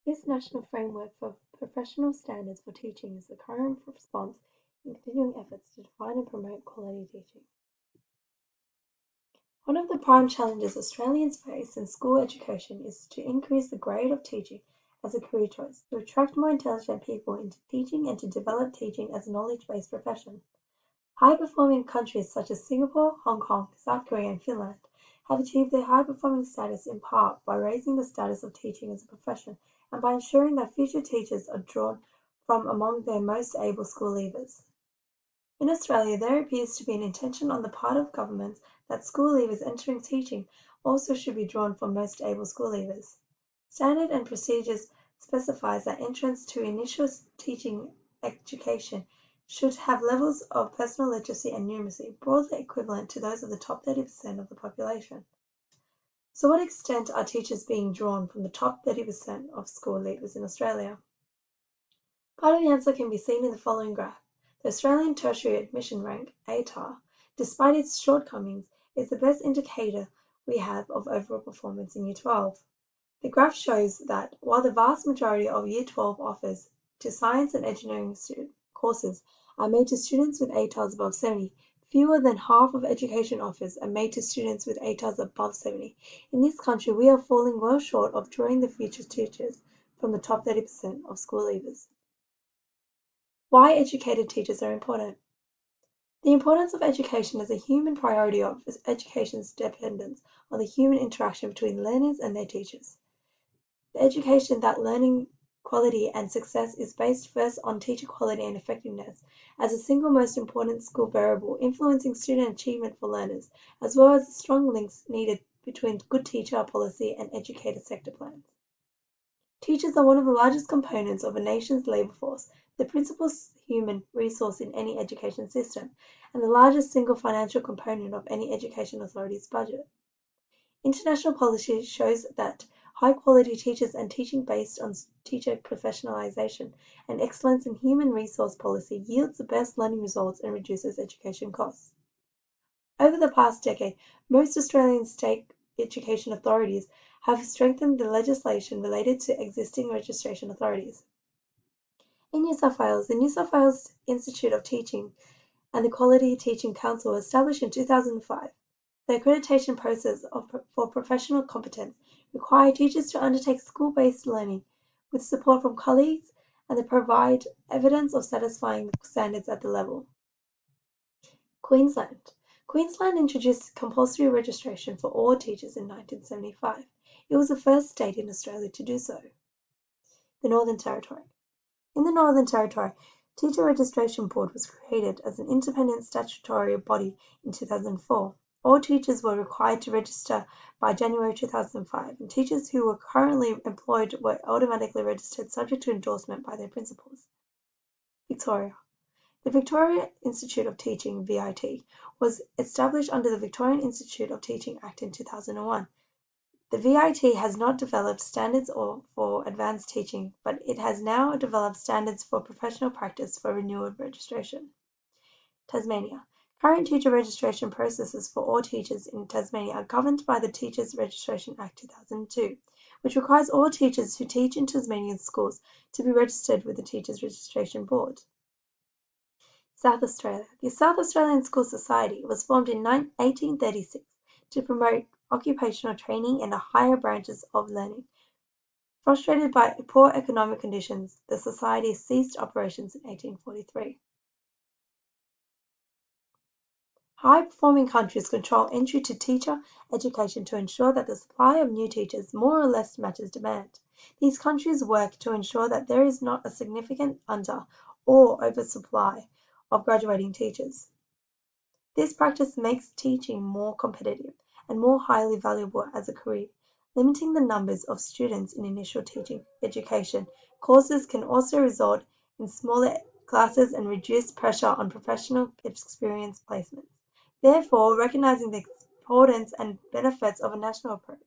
This national framework for professional standards for teaching is the current response in continuing efforts to define and promote quality teaching. One of the prime challenges Australians face in school education is to increase the grade of teaching as a career choice, to attract more intelligent people into teaching and to develop teaching as a knowledge-based profession. High-performing countries such as Singapore, Hong Kong, South Korea, and Finland have achieved their high-performing status in part by raising the status of teaching as a profession and by ensuring that future teachers are drawn from among their most able school leavers. In Australia, there appears to be an intention on the part of governments that school leavers entering teaching also should be drawn from most able school leavers. Standard and procedures specifies that entrants to initial teaching education should have levels of personal literacy and numeracy broadly equivalent to those of the top 30% of the population. So, what extent are teachers being drawn from the top 30% of school leavers in Australia? Part of the answer can be seen in the following graph. The Australian Tertiary Admission Rank, ATAR, despite its shortcomings, is the best indicator we have of overall performance in Year 12. The graph shows that while the vast majority of Year 12 offers to science and engineering courses are made to students with ATARs above 70, fewer than half of education offers are made to students with ATARs above 70. In this country, we are falling well short of drawing the future teachers from the top 30% of school leavers. Why educated teachers are important. The importance of education as a human priority of education's dependence on the human interaction between learners and their teachers. The education that learning quality and success is based first on teacher quality and effectiveness as the single most important school variable influencing student achievement for learners, as well as the strong links needed between good teacher policy and educator sector plans. Teachers are one of the largest components of a nation's labor force, the principal human resource in any education system, and the largest single financial component of any education authority's budget. International policy shows that high-quality teachers and teaching based on teacher professionalization and excellence in human resource policy yields the best learning results and reduces education costs. Over the past decade, most Australian state education authorities have strengthened the legislation related to existing registration authorities. In New South Wales, the New South Wales Institute of Teaching and the Quality Teaching Council were established in 2005. The accreditation process for professional competence requires teachers to undertake school-based learning with support from colleagues and to provide evidence of satisfying standards at the level. Queensland. Queensland introduced compulsory registration for all teachers in 1975. It was the first state in Australia to do so. The Northern Territory. In the Northern Territory, Teacher Registration Board was created as an independent statutory body in 2004. All teachers were required to register by January 2005, and teachers who were currently employed were automatically registered subject to endorsement by their principals. Victoria. The Victoria Institute of Teaching, VIT, was established under the Victorian Institute of Teaching Act in 2001. The VIT has not developed standards for advanced teaching, but it has now developed standards for professional practice for renewal registration. Tasmania. Current teacher registration processes for all teachers in Tasmania are governed by the Teachers Registration Act 2002, which requires all teachers who teach in Tasmanian schools to be registered with the Teachers Registration Board. South Australia. The South Australian School Society was formed in 1836 to promote occupational training in the higher branches of learning. Frustrated by poor economic conditions, the society ceased operations in 1843. High-performing countries control entry to teacher education to ensure that the supply of new teachers more or less matches demand. These countries work to ensure that there is not a significant under- or oversupply of graduating teachers. This practice makes teaching more competitive and more highly valuable as a career. Limiting the numbers of students in initial teaching education courses can also result in smaller classes and reduced pressure on professional experience placements. Therefore, recognizing the importance and benefits of a national approach.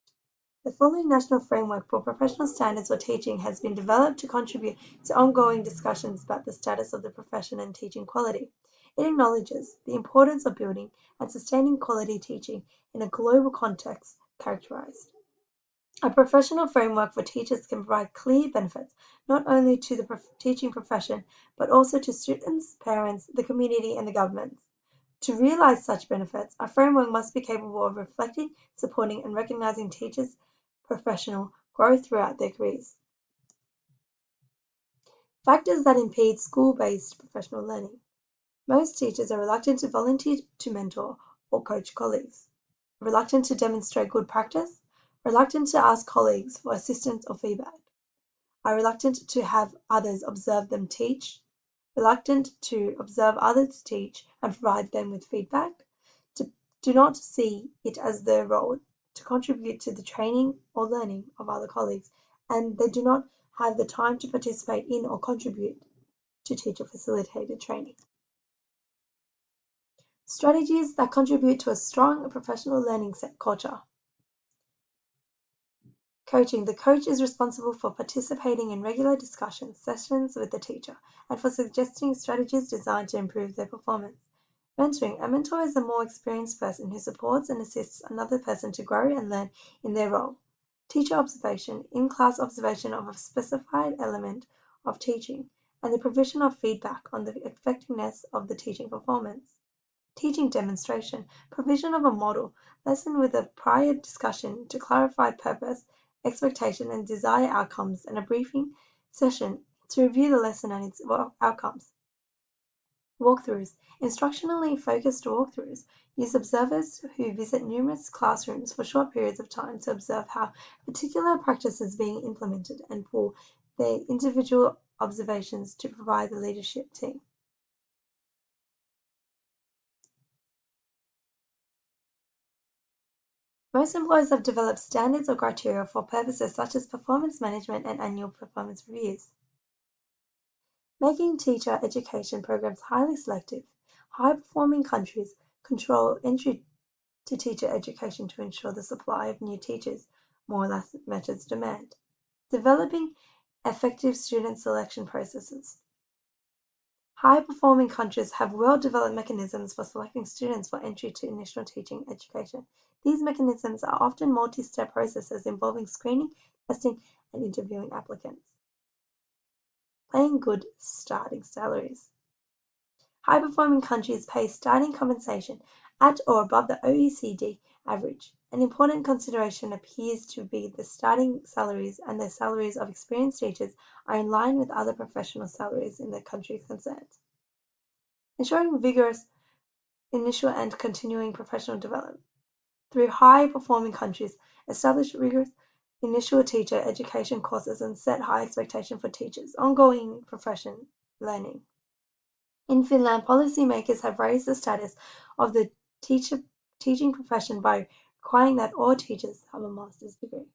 The following national framework for professional standards for teaching has been developed to contribute to ongoing discussions about the status of the profession and teaching quality. It acknowledges the importance of building and sustaining quality teaching in a global context characterized A professional framework for teachers can provide clear benefits, not only to the teaching profession, but also to students, parents, the community, and the government. To realize such benefits, a framework must be capable of reflecting, supporting, and recognizing teachers' professional growth throughout their careers. Factors that impede school-based professional learning. Most teachers are reluctant to volunteer to mentor or coach colleagues, reluctant to demonstrate good practice, reluctant to ask colleagues for assistance or feedback, are reluctant to have others observe them teach, reluctant to observe others teach and provide them with feedback, do not see it as their role to contribute to the training or learning of other colleagues, and they do not have the time to participate in or contribute to teacher-facilitated training. Strategies that contribute to a strong professional learning culture. Coaching. The coach is responsible for participating in regular discussion sessions with the teacher and for suggesting strategies designed to improve their performance. Mentoring. A mentor is a more experienced person who supports and assists another person to grow and learn in their role. Teacher observation. In-class observation of a specified element of teaching and the provision of feedback on the effectiveness of the teaching performance. Teaching demonstration. Provision of a model lesson with a prior discussion to clarify purpose, expectation, and desired outcomes, and a briefing session to review the lesson and its outcomes. Walkthroughs. Instructionally focused walkthroughs use observers who visit numerous classrooms for short periods of time to observe how a particular practice is being implemented and pull their individual observations to provide the leadership team. Most employers have developed standards or criteria for purposes such as performance management and annual performance reviews. Making teacher education programs highly selective. High-performing countries control entry to teacher education to ensure the supply of new teachers more or less matches demand. Developing effective student selection processes. High-performing countries have well-developed mechanisms for selecting students for entry to initial teaching education. These mechanisms are often multi-step processes involving screening, testing, and interviewing applicants. Paying good starting salaries. High-performing countries pay starting compensation at or above the OECD average. An important consideration appears to be the starting salaries, and the salaries of experienced teachers are in line with other professional salaries in the countries concerned. Ensuring vigorous initial and continuing professional development. Through high-performing countries, establish rigorous initial teacher education courses and set high expectations for teachers' ongoing profession learning. In Finland, policymakers have raised the status of the teaching profession by requiring that all teachers have a master's degree.